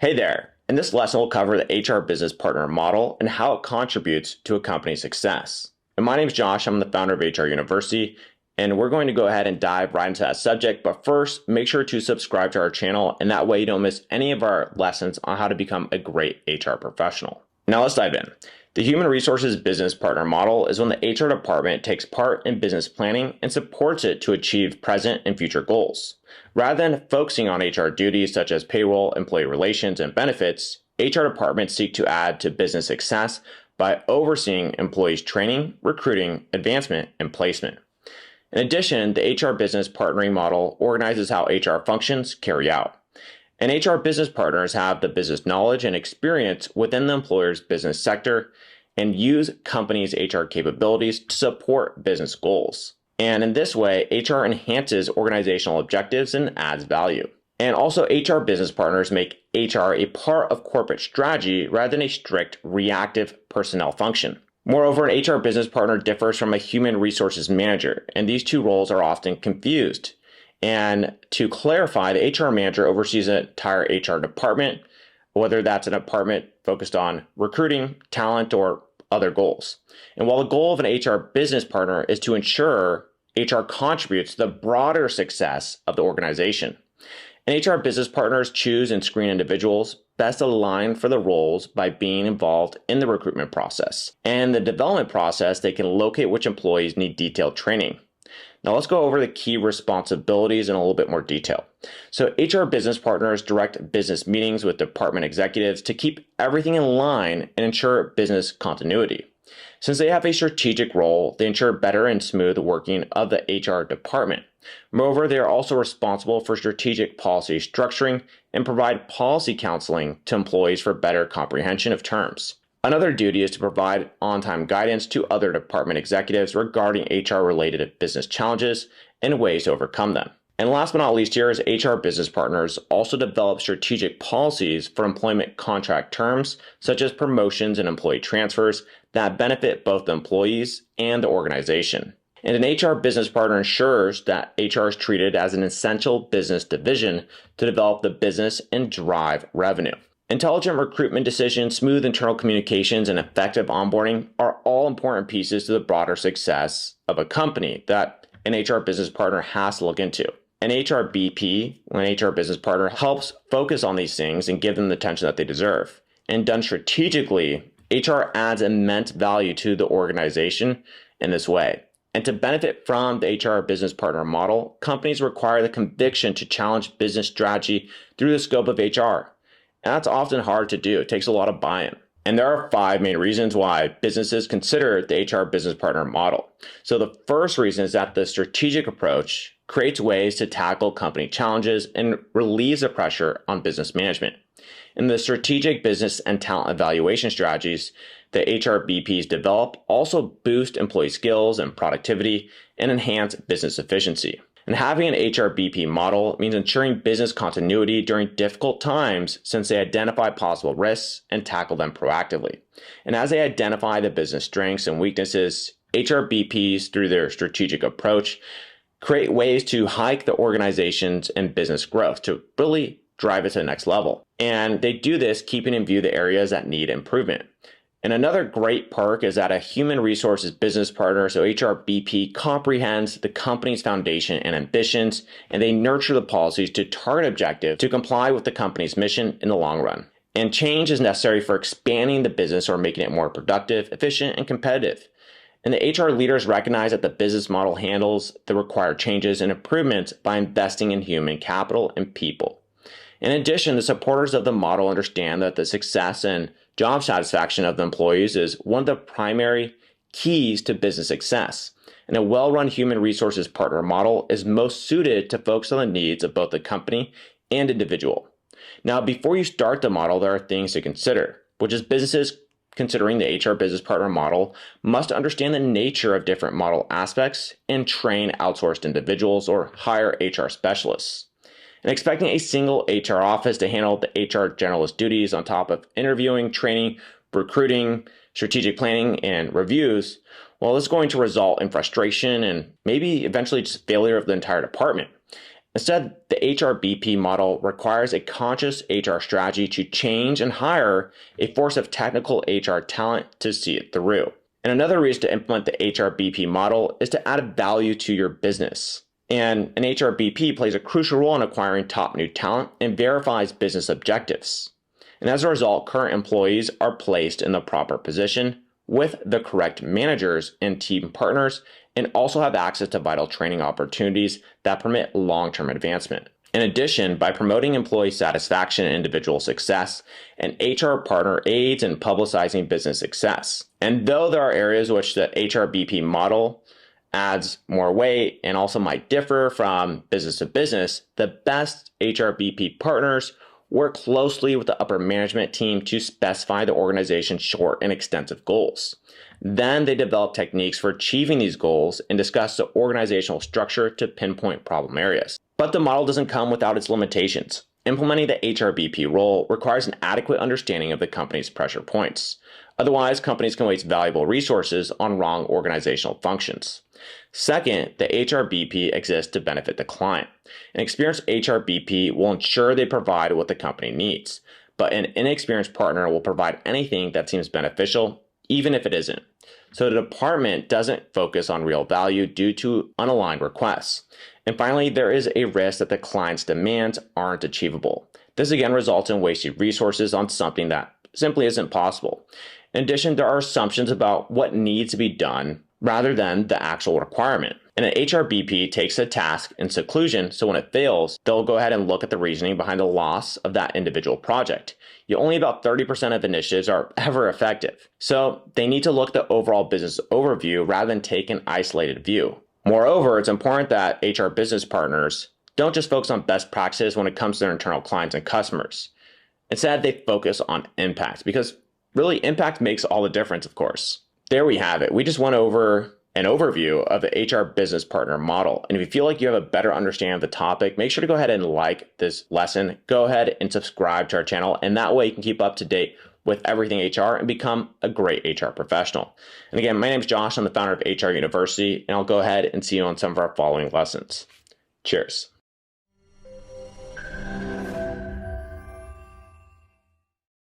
Hey there. In this lesson, we'll cover the HR business partner model and how it contributes to a company's success. And my name is Josh. I'm the founder of HR University, and we're going to go ahead and dive right into that subject. But first, make sure to subscribe to our channel, and that way you don't miss any of our lessons on how to become a great HR professional. Now let's dive in. The human resources business partner model is when the HR department takes part in business planning and supports it to achieve present and future goals. Rather than focusing on HR duties such as payroll, employee relations, and benefits, HR departments seek to add to business success by overseeing employees' training, recruiting, advancement, and placement. In addition, the HR business partnering model organizes how HR functions carry out. And HR business partners have the business knowledge and experience within the employer's business sector and use companies' HR capabilities to support business goals. And in this way, HR enhances organizational objectives and adds value. And also, HR business partners make HR a part of corporate strategy rather than a strict reactive personnel function. Moreover, an HR business partner differs from a human resources manager, and these two roles are often confused. And to clarify, the HR manager oversees an entire HR department, whether that's a department focused on recruiting, talent, or other goals. And while the goal of an HR business partner is to ensure HR contributes to the broader success of the organization. And HR business partners choose and screen individuals best aligned for the roles by being involved in the recruitment process. And the development process, they can locate which employees need detailed training. Now let's go over the key responsibilities in a little bit more detail. So HR business partners direct business meetings with department executives to keep everything in line and ensure business continuity. Since they have a strategic role, they ensure better and smooth working of the HR department. Moreover, they are also responsible for strategic policy structuring and provide policy counseling to employees for better comprehension of terms. Another duty is to provide on-time guidance to other department executives regarding HR-related business challenges and ways to overcome them. And last but not least here is HR business partners also develop strategic policies for employment contract terms, such as promotions and employee transfers that benefit both the employees and the organization. And an HR business partner ensures that HR is treated as an essential business division to develop the business and drive revenue. Intelligent recruitment decisions, smooth internal communications, and effective onboarding are all important pieces to the broader success of a company that an HR business partner has to look into. An HR BP, an HR business partner, helps focus on these things and give them the attention that they deserve. And done strategically, HR adds immense value to the organization in this way. And to benefit from the HR business partner model, companies require the conviction to challenge business strategy through the scope of HR. And that's often hard to do. It takes a lot of buy-in. And there are 5 main reasons why businesses consider the HR business partner model. So the first reason is that the strategic approach creates ways to tackle company challenges and relieves the pressure on business management. In the strategic business and talent evaluation strategies the HR BPs develop also boost employee skills and productivity and enhance business efficiency. And having an HR BP model means ensuring business continuity during difficult times since they identify possible risks and tackle them proactively. And as they identify the business strengths and weaknesses, HR BPs, through their strategic approach, create ways to hike the organization's and business growth to really drive it to the next level. And they do this keeping in view the areas that need improvement. And another great perk is that a human resources business partner, so HR BP, comprehends the company's foundation and ambitions, and they nurture the policies to target objectives to comply with the company's mission in the long run. And change is necessary for expanding the business or making it more productive, efficient, and competitive. And the HR leaders recognize that the business model handles the required changes and improvements by investing in human capital and people. In addition, the supporters of the model understand that the success and job satisfaction of the employees is one of the primary keys to business success. And a well-run human resources partner model is most suited to focus on the needs of both the company and individual. Now, before you start the model, there are things to consider, which is businesses considering the HR business partner model must understand the nature of different model aspects and train outsourced individuals or hire HR specialists. And expecting a single HR office to handle the HR generalist duties on top of interviewing, training, recruiting, strategic planning, and reviews, well, this is going to result in frustration and maybe eventually just failure of the entire department. Instead, the HRBP model requires a conscious HR strategy to change and hire a force of technical HR talent to see it through. And another reason to implement the HRBP model is to add value to your business. And an HRBP plays a crucial role in acquiring top new talent and verifies business objectives. And as a result, current employees are placed in the proper position with the correct managers and team partners, and also have access to vital training opportunities that permit long-term advancement. In addition, by promoting employee satisfaction and individual success, an HR partner aids in publicizing business success. And though there are areas which the HRBP model adds more weight and also might differ from business to business, the best HRBP partners work closely with the upper management team to specify the organization's short and extensive goals. Then they develop techniques for achieving these goals and discuss the organizational structure to pinpoint problem areas. But the model doesn't come without its limitations. Implementing the HRBP role requires an adequate understanding of the company's pressure points. Otherwise, companies can waste valuable resources on wrong organizational functions. Second, the HRBP exists to benefit the client. An experienced HRBP will ensure they provide what the company needs, but an inexperienced partner will provide anything that seems beneficial, even if it isn't. So the department doesn't focus on real value due to unaligned requests. And finally, there is a risk that the client's demands aren't achievable. This again results in wasted resources on something that simply isn't possible. In addition, there are assumptions about what needs to be done rather than the actual requirement. And an HRBP takes a task in seclusion, so when it fails, they'll go ahead and look at the reasoning behind the loss of that individual project. Only about 30% of initiatives are ever effective. So they need to look at the overall business overview rather than take an isolated view. Moreover, it's important that HR business partners don't just focus on best practices when it comes to their internal clients and customers. Instead, they focus on impact, because really impact makes all the difference, of course. There we have it. We just went over an overview of the HR business partner model. And if you feel like you have a better understanding of the topic, make sure to go ahead and like this lesson. Go ahead and subscribe to our channel. And that way you can keep up to date with everything HR and become a great HR professional. And again, my name is Josh. I'm the founder of HR University, and I'll go ahead and see you on some of our following lessons. Cheers.